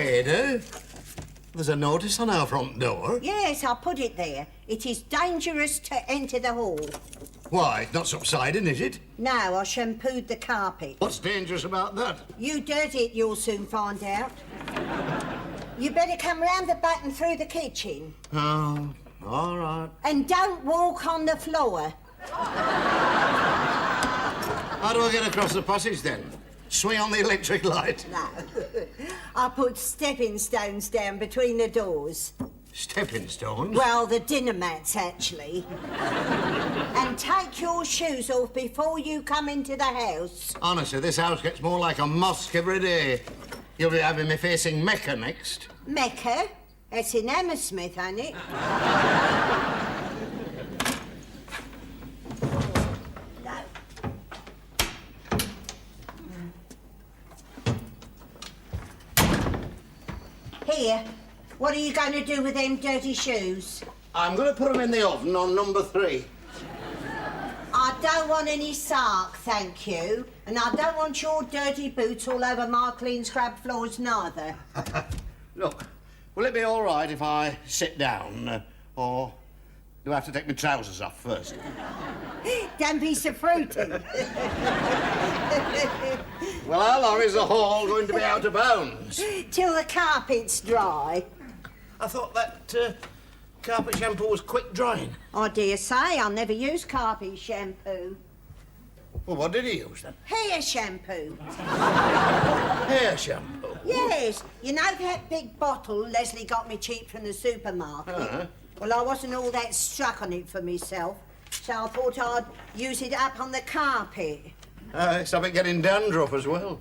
Ada, there's a notice on our front door. Yes, I put it there. It is dangerous to enter the hall. Why, it's not subsiding, is it? No, I shampooed the carpet. What's dangerous about that? You dirty it, you'll soon find out. You better come round the back and through the kitchen. Oh, all right. And don't walk on the floor. How do I get across the passage, then? Swing on the electric light? No. I put stepping stones down between the doors. Stepping stones? Well, the dinner mats, actually. And take your shoes off before you come into the house. Honestly, this house gets more like a mosque every day. You'll be having me facing Mecca next. Mecca? It's in Hammersmith, ain't it? No. Here, what are you going to do with them dirty shoes? I'm going to put them in the oven on number 3. I don't want any sark, thank you. And I don't want your dirty boots all over my clean scrubbed floors neither. Look, will it be all right if I sit down, or do I have to take my trousers off first? Don't be so fruity. Well, how long is the hall going to be out of bounds? Till the carpet's dry. I thought that carpet shampoo was quick drying. I dare say I never use carpet shampoo. Well, what did he use then? Hair shampoo. Hair shampoo? Yes. You know that big bottle Leslie got me cheap from the supermarket? Uh-huh. Well, I wasn't all that struck on it for myself, so I thought I'd use it up on the carpet. Stop it getting dandruff as well.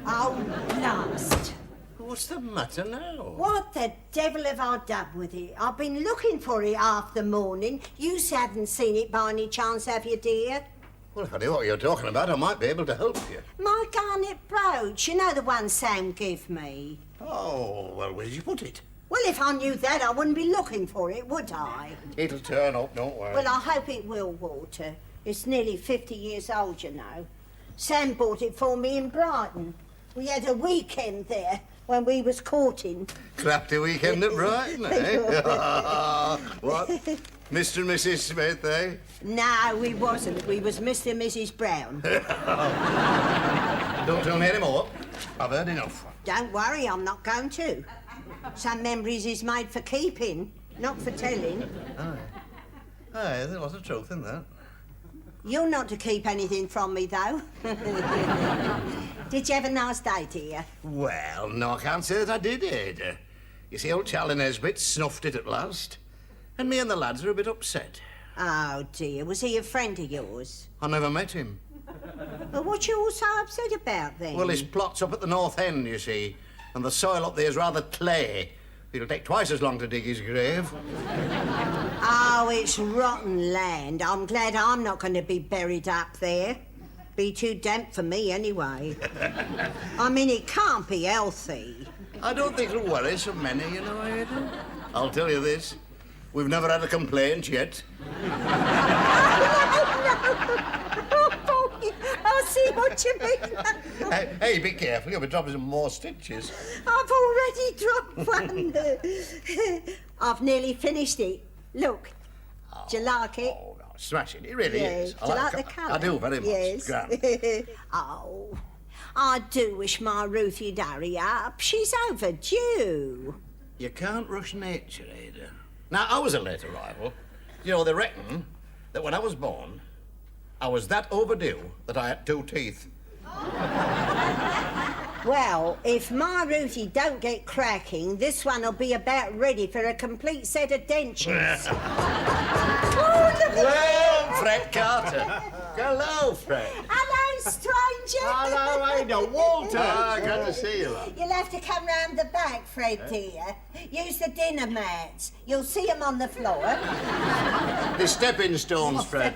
Oh, blast. What's the matter now? What the devil have I done with it? I've been looking for it half the morning. You haven't seen it by any chance, have you, dear? Well, if I knew what you're talking about, I might be able to help you. My garnet brooch, you know the one Sam gave me. Oh, well, where did you put it? Well, if I knew that, I wouldn't be looking for it, would I? It'll turn up, don't worry. Well, I hope it will, Walter. It's nearly 50 years old, you know. Sam bought it for me in Brighton. We had a weekend there when we was courting. Crafty weekend at Brighton, eh? What? Mr. and Mrs. Smith, eh? No, we wasn't. We was Mr. and Mrs. Brown. Don't tell me any more. I've heard enough. Don't worry, I'm not going to. Some memories is made for keeping, not for telling. Aye, there's a lot of truth in that. You're not to keep anything from me, though. Did you have a nice day, dear? Well, no, I can't say that I did, Ada. You see, old Charlie Nesbitt snuffed it at last, and me and the lads are a bit upset. Oh, dear. Was he a friend of yours? I never met him. Well, what you all so upset about, then? Well, his plot's up at the north end, you see, and the soil up there's rather clay. It'll take twice as long to dig his grave. Oh, it's rotten land. I'm glad I'm not going to be buried up there. Be too damp for me, anyway. I mean, it can't be healthy. I don't think it'll worry so many, you know, Ada. I'll tell you this. We've never had a complaint yet. I see what you mean. Hey, be careful. You'll be dropping some more stitches. I've already dropped one. I've nearly finished it. Look. Do you like it? Oh, no, smashing. It really is. Do you like the colour? I do, very much. Yes. Grand. Oh, I do wish my Ruthie'd hurry up. She's overdue. You can't rush nature, Ada. Now, I was a late arrival. You know, they reckon that when I was born, I was that overdue that I had 2 teeth. Well, if my Ruthie don't get cracking, this one will be about ready for a complete set of dentures. Oh, look at Well, Fred Carter. Hello, Fred. Hello, stranger. Hello, Ada. Walter. Good to see you, love. You'll have to come round the back, Fred, dear. Use the dinner mats. You'll see 'em on the floor. The stepping stones, Fred.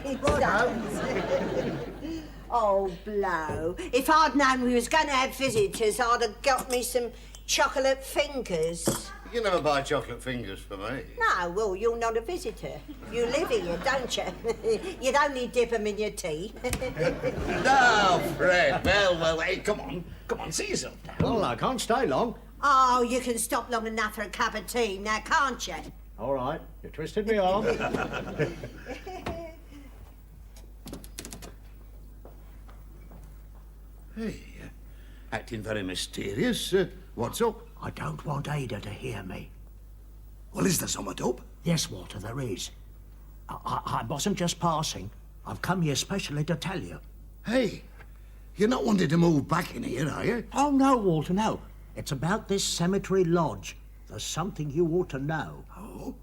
Oh, blow. If I'd known we was going to have visitors, I'd have got me some chocolate fingers. You never buy chocolate fingers for me. No, well, you're not a visitor. You live here, don't you? You'd only dip 'em in your tea. No, Fred. Well, hey, come on. Come on, see yourself down. Well, I can't stay long. Oh, you can stop long enough for a cup of tea now, can't you? All right, you twisted me arm. Hey, acting very mysterious. What's up? I don't want Ada to hear me. Well, is there something up? Yes, Walter, there is. I wasn't just passing. I've come here specially to tell you. Hey, you're not wanting to move back in here, are you? Oh, no, Walter, no. It's about this cemetery lodge. There's something you ought to know. Oh?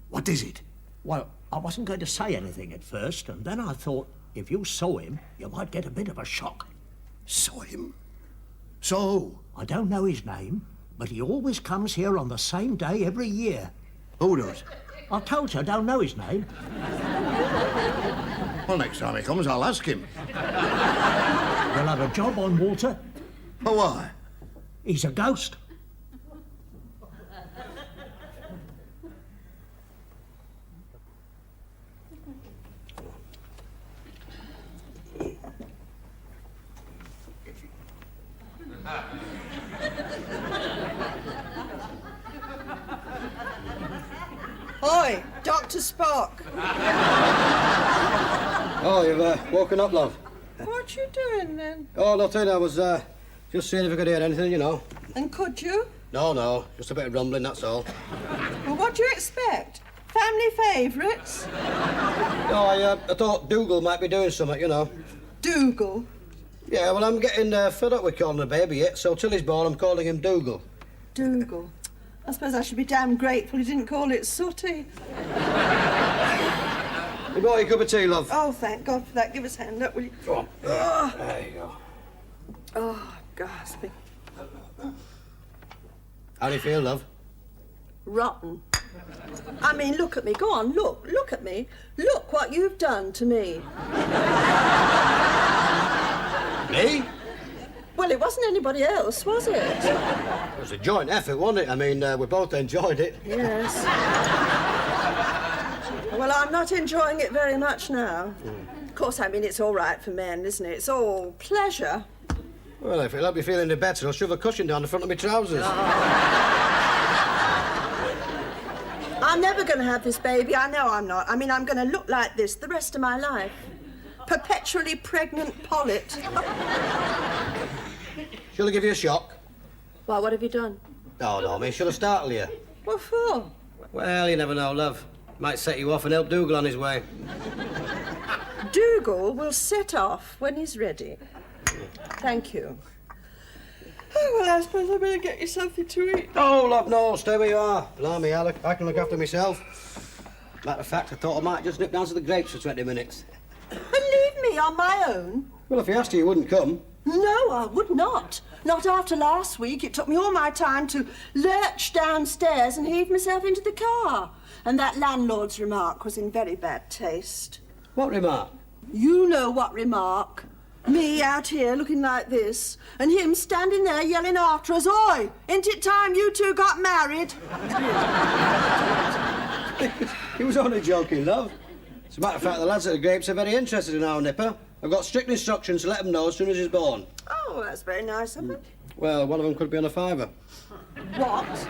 What is it? Well, I wasn't going to say anything at first, and then I thought if you saw him, you might get a bit of a shock. Saw him? So? I don't know his name, but he always comes here on the same day every year. Who does? I told you I don't know his name. Well, next time he comes, I'll ask him. You'll have a job on, Walter. For why? He's a ghost. Oi, Dr. Spock. Oh, you've woken up, love. What you doing then? Oh, nothing. I was just seeing if I could hear anything, you know. And could you? No, just a bit of rumbling, that's all. Well, what do you expect? Family favourites? No, I thought Dougal might be doing something, you know. Dougal. Yeah, well, I'm getting fed up with calling the baby it, so till he's born, I'm calling him Dougal. Dougal. I suppose I should be damn grateful he didn't call it Sooty. You bought your cup of tea, love? Oh, thank God for that. Give us a hand up, will you? Go on. Oh, There you go. oh, gasping. How do you feel, love? Rotten. I mean, look at me. Go on, look at me. Look what you've done to me. Me? Well, it wasn't anybody else, was it? It was a joint effort, wasn't it? I mean, we both enjoyed it. Yes. Well, I'm not enjoying it very much now. Of course, I mean, it's all right for men, isn't it? It's all pleasure. Well, if it'll help you feel any better, I'll shove a cushion down the front of my trousers. I'm never going to have this baby. I know I'm not. I mean, I'm going to look like this the rest of my life. Perpetually pregnant polyp. Shall I give you a shock? Well, what have you done? Oh, no, I mean, shall I startle you? What for? Well, you never know, love. Might set you off and help Dougal on his way. Dougal will set off when he's ready. Thank you. Oh, well, I suppose I better get you something to eat. Oh, love, no, stay where you are. Blimey, I can look after myself. Matter of fact, I thought I might just nip down to the grapes for 20 minutes. And leave me on my own? Well, if you asked you wouldn't come. No, I would not. Not after last week. It took me all my time to lurch downstairs and heave myself into the car. And that landlord's remark was in very bad taste. What remark? You know what remark. Me out here looking like this, and him standing there yelling after us, "Oi, ain't it time you two got married?" He was only joking, love. As a matter of fact, the lads at the grapes are very interested in our nipper. I've got strict instructions to let them know as soon as he's born. Oh, that's very nice of him. Well, one of them could be on a fiver. What?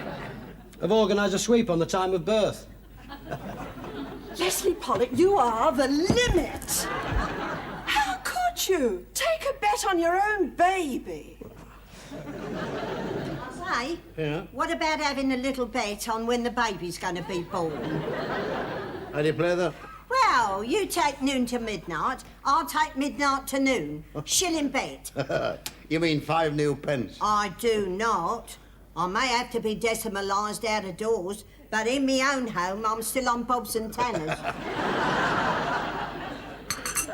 I've organised a sweep on the time of birth. Leslie Pollock, you are the limit. How could you take a bet on your own baby? Say, Yeah? what about having a little bet on when the baby's going to be born? How do you play that? Well, you take noon to midnight, I'll take midnight to noon. Shilling bet. You mean 5 new pence? I do not. I may have to be decimalised out of doors, but in my own home, I'm still on Bob's and Tanner's.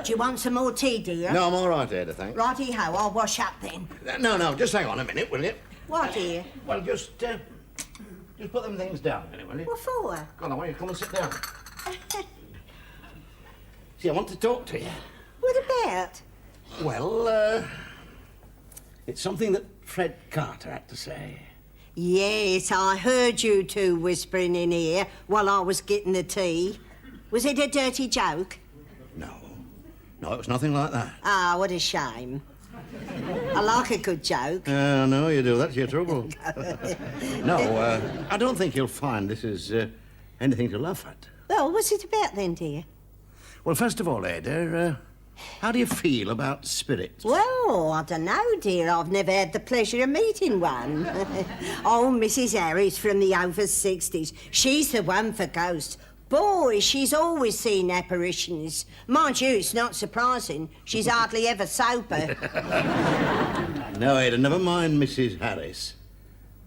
Do you want some more tea, dear? No, I'm all right, Ada, thanks. Righty-ho, I'll wash up then. No, just hang on a minute, will you? What, dear? Well, just put them things down a minute, will you? What for? Go on, I want you to come and sit down. See, I want to talk to you. What about? Well, it's something that Fred Carter had to say. Yes, I heard you two whispering in here while I was getting the tea. Was it a dirty joke? No, it was nothing like that. Ah, what a shame. I like a good joke. No, you do. That's your trouble. No, I don't think you'll find this is anything to laugh at. Well, what's it about then, dear? Well, first of all, Ada, how do you feel about spirits? Well, I don't know, dear. I've never had the pleasure of meeting one. Oh, Mrs. Harris from the over 60s. She's the one for ghosts. Boy, she's always seen apparitions. Mind you, it's not surprising. She's hardly ever sober. No, Ada, never mind Mrs. Harris.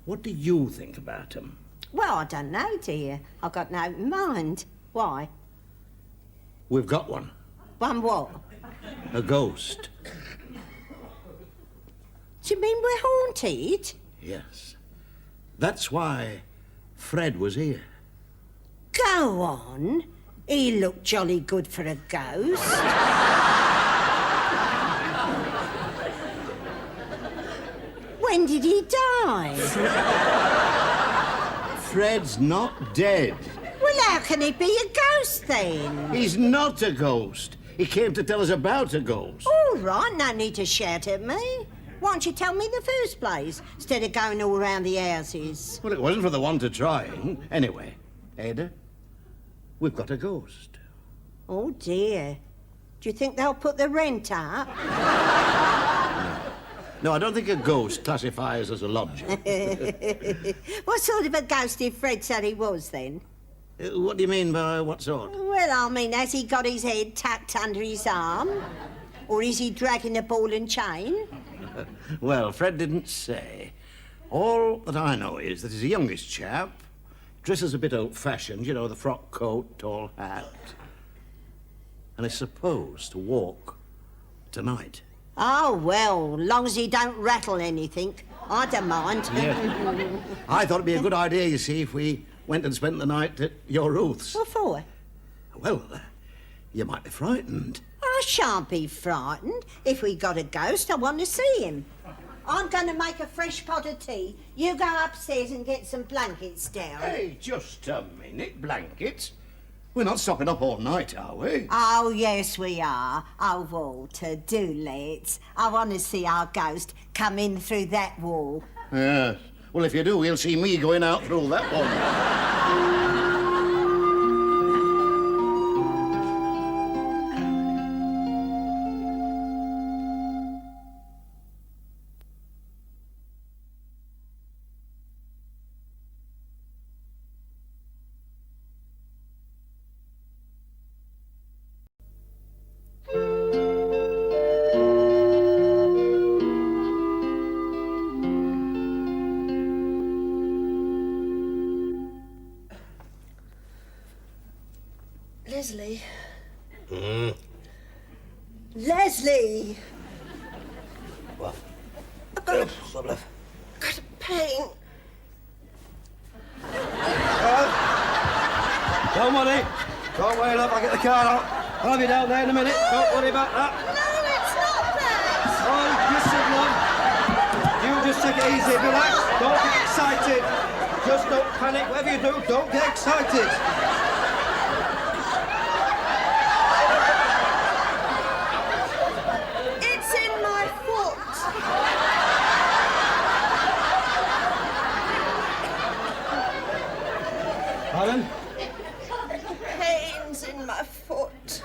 What do you think about them? Well, I don't know, dear. I've got no mind. Why? We've got one. One what? A ghost. Do you mean we're haunted? Yes. That's why Fred was here. Go on. He looked jolly good for a ghost. When did he die? Fred's not dead. Well, how can he be a ghost then? He's not a ghost. He came to tell us about a ghost. All right, no need to shout at me. Why don't you tell me in the first place, instead of going all around the houses? Well, it wasn't for the want of trying. Anyway, Ada, we've got a ghost. Oh, dear. Do you think they'll put the rent up? No, I don't think a ghost classifies as a lodger. What sort of a ghost did Fred say he was, then? What do you mean by what sort? Well, I mean, has he got his head tucked under his arm? Or is he dragging a ball and chain? Well, Fred didn't say. All that I know is that he's a youngish chap, dresses a bit old-fashioned, you know, the frock coat, tall hat, and is supposed to walk tonight. Oh, well, long as he don't rattle anything, I don't mind. Yeah. I thought it'd be a good idea, you see, if we went and spent the night at your Ruth's. What for? Well, you might be frightened. I shan't be frightened. If we got a ghost, I want to see him. I'm going to make a fresh pot of tea. You go upstairs and get some blankets down. Hey, just a minute, blankets. We're not stopping up all night, are we? Oh, yes, we are. Oh, Walter, do let's. I want to see our ghost come in through that wall. Yes. Well, if you do, we'll see me going out through that one. Leslie. Leslie! What? I've got a pain. Don't worry. Don't worry, love. I'll get the car out. I'll have you down there in a minute. Don't worry about that. No, it's not that. Oh, listen, love. You just take it easy. Relax. Don't get excited. Just don't panic. Whatever you do, don't get excited. It's in my foot. Pardon? Pain's in my foot.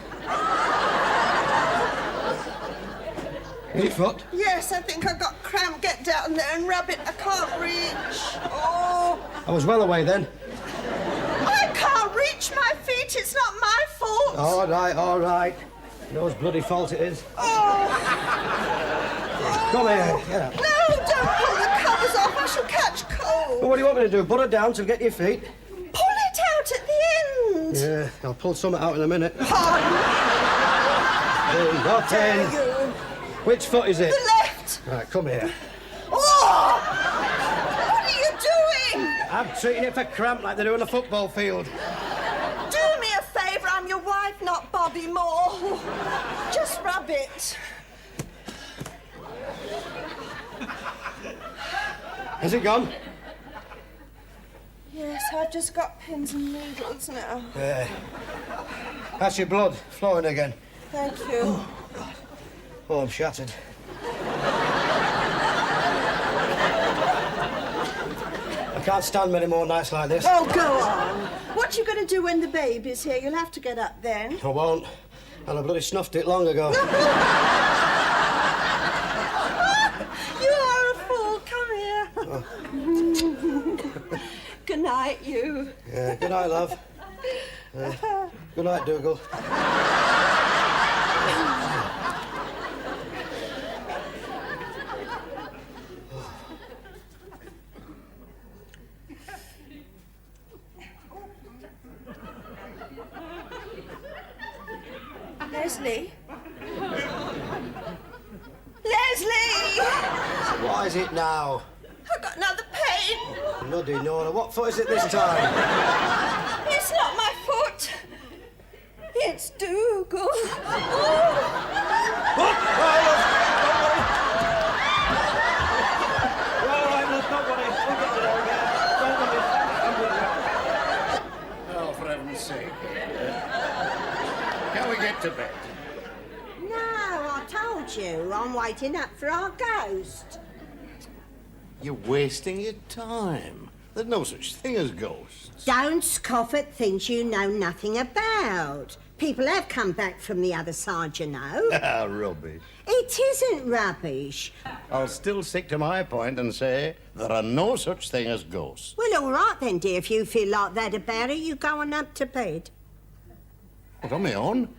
In your foot? Yes, I think I got cramp. Get down there and rub it. I can't reach. Oh, I was well away then. I can't reach my feet. It's not my fault. All right, all right. You know whose bloody fault it is. Oh. Come here. Get up. No, don't pull the covers off. I shall catch cold. Well, what do you want me to do? Put her down till get your feet? Pull it out at the end. Yeah, I'll pull something out in a minute. Pardon? Nothing. You. Which foot is it? The left. Right, come here. Oh! What are you doing? I'm treating it for cramp like they do on a football field. Do me a favour. I'm your wife, not Bobby Moore. Just rub it. Has it gone? Yes, I've just got pins and needles now. Yeah. That's your blood flowing again. Thank you. Oh, I'm shattered. can't stand many more nights like this. Oh, go on. What you going to do when the baby's here? You'll have to get up then. I won't. And I bloody snuffed it long ago. You are a fool. Come here. Good night, you. Yeah, good night, love. Good night, Dougal. Leslie? Leslie! What is it now? I've got another pain. Bloody Nora, what foot is it this time? It's not my foot. It's Dougal. Oh. Oh, for heaven's sake. Can we get to bed? No, I told you. I'm waiting up for our ghost. You're wasting your time. There's no such thing as ghosts. Don't scoff at things you know nothing about. People have come back from the other side, you know. Ah, rubbish. It isn't rubbish. I'll still stick to my point and say there are no such thing as ghosts. Well, all right then, dear. If you feel like that about it, you go on up to bed. What, on my own?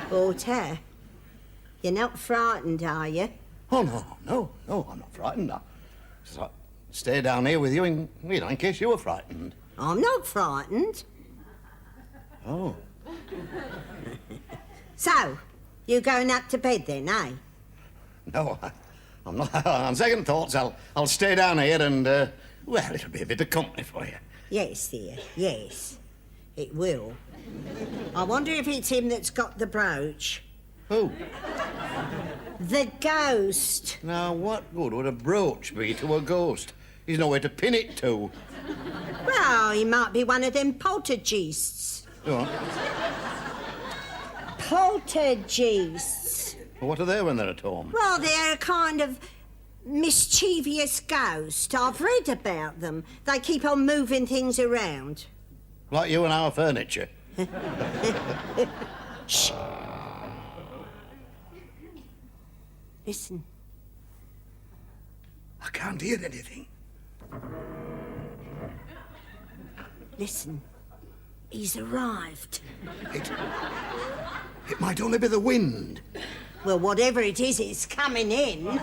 Walter, you're not frightened, are you? Oh, no, I'm not frightened. I stay down here with you in case you were frightened. I'm not frightened. Oh. So, you going up to bed then, eh? No, I'm not. On second thoughts, I'll stay down here and, well, it'll be a bit of company for you. Yes, dear, yes. It will. I wonder if it's him that's got the brooch. Who? The ghost. Now, what good would a brooch be to a ghost? He's nowhere to pin it to. Well, he might be one of them poltergeists. What? Poltergeists. What are they when they're at home? Well, they're a kind of mischievous ghost. I've read about them. They keep on moving things around. Like you and our furniture. Shh. Listen. I can't hear anything. Listen. He's arrived. It might only be the wind. Well, whatever it is, it's coming in.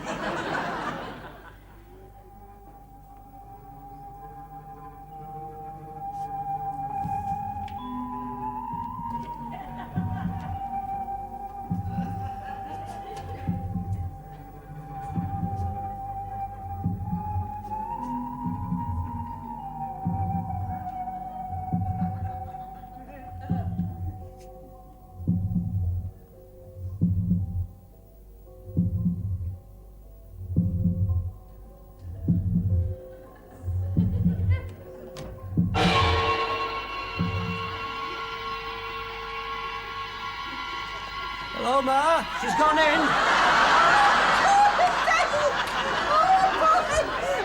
Hello, Ma. She's gone in.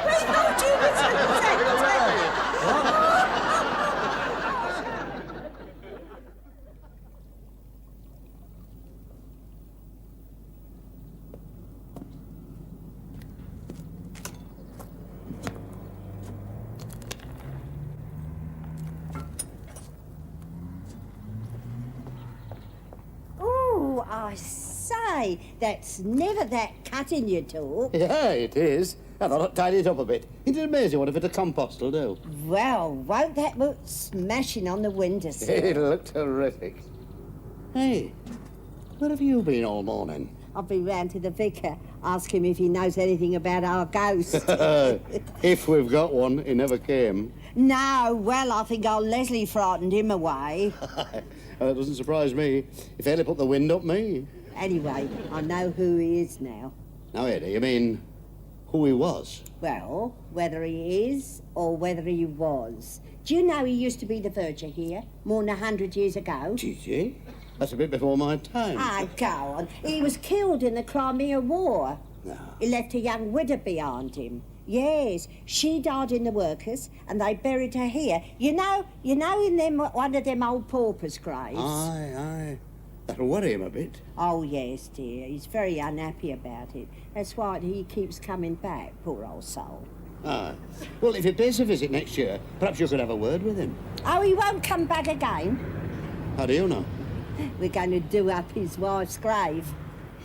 We thought you was Oh, I say, that's never that cutting you talk. Yeah, it is. And I'll tidy it up a bit. Isn't it amazing what a bit of compost will do? Well, won't that look smashing on the windowsill? It'll look terrific. Hey, where have you been all morning? I've been round to the vicar, ask him if he knows anything about our ghost. If we've got one, he never came. No, well, I think our Leslie frightened him away. That doesn't surprise me. If Ellie put the wind up me. Anyway, I know who he is now. Now, Eddie, you mean who he was? Well, whether he is or whether he was. Do you know he used to be the verger here more than 100 years ago? Gigi? That's a bit before my time. Ah, go on. He was killed in the Crimea War. No. He left a young widow behind him. Yes, she died in the workers, and they buried her here. You know, in one of them old paupers' graves. Aye, aye. That'll worry him a bit. Oh, yes, dear. He's very unhappy about it. That's why he keeps coming back, poor old soul. Aye. Well, if he pays a visit next year, perhaps you could have a word with him. Oh, he won't come back again? How do you know? We're going to do up his wife's grave.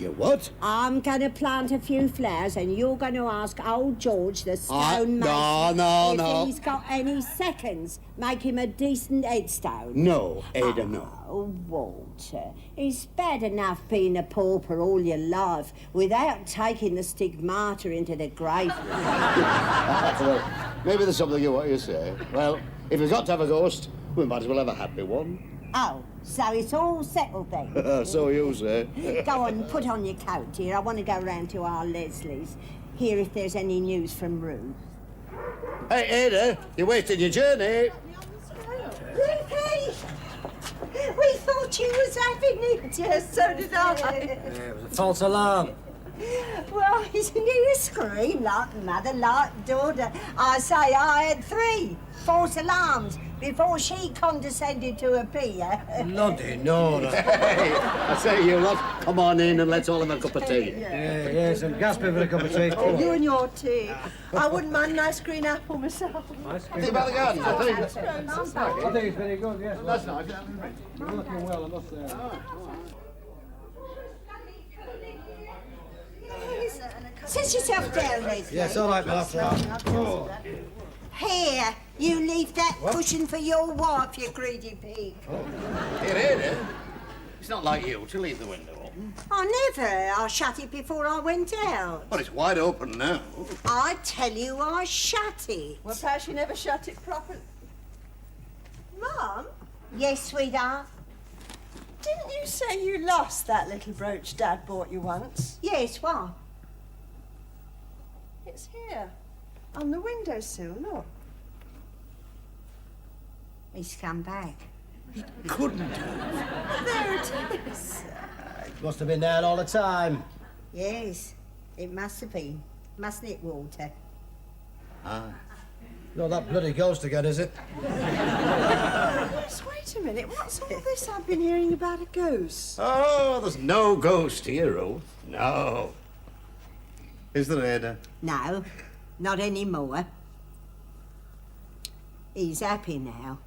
You what? I'm going to plant a few flowers, and you're going to ask old George, the stonemason, no. if he's got any seconds. Make him a decent headstone. No, Ada, no. Oh, Walter, it's bad enough being a pauper all your life without taking the stigmata into the grave. Well, maybe there's something you want to say. Well, if we've got to have a ghost, we might as well have a happy one. Oh, so it's all settled then? So you say. Go on, put on your coat, dear. I want to go round to our Leslie's, hear if there's any news from Ruth. Hey, Ada, you wasted your journey. Ruthie! We thought you was having it. Yes, so did I. It was a false alarm. Well, isn't it a scream like mother, like daughter? I say I had 3 false alarms before she condescended to appear. Bloody no. Hey, I say, you lot, come on in and let's all have a cup of tea. Yeah, some gasping for a cup of tea. Oh, you and your tea. I wouldn't mind a nice green apple myself. Think about the garden, I think. I think it's very good, yes. That's nice. You're looking well, I must say. Sit yourself down, Leslie. Yes, all right, my love. Here, you leave that cushion for your wife, you greedy pig. Here, Ada. It's not like you to leave the window open. I never. I shut it before I went out. But it's wide open now. I tell you, I shut it. Well, perhaps you never shut it properly. Mum, Yes, sweetheart. didn't you say you lost that little brooch Dad bought you once? Yes, what? It's here, on the windowsill, look. He's come back. Couldn't. There it is. Must have been down all the time. Yes, it must have been. Mustn't it, Walter? Not that bloody ghost again, is it? Just wait a minute, what's all this I've been hearing about a ghost? Oh, there's no ghost here, Ruth. No. Is there, Ada? No, not anymore. He's happy now.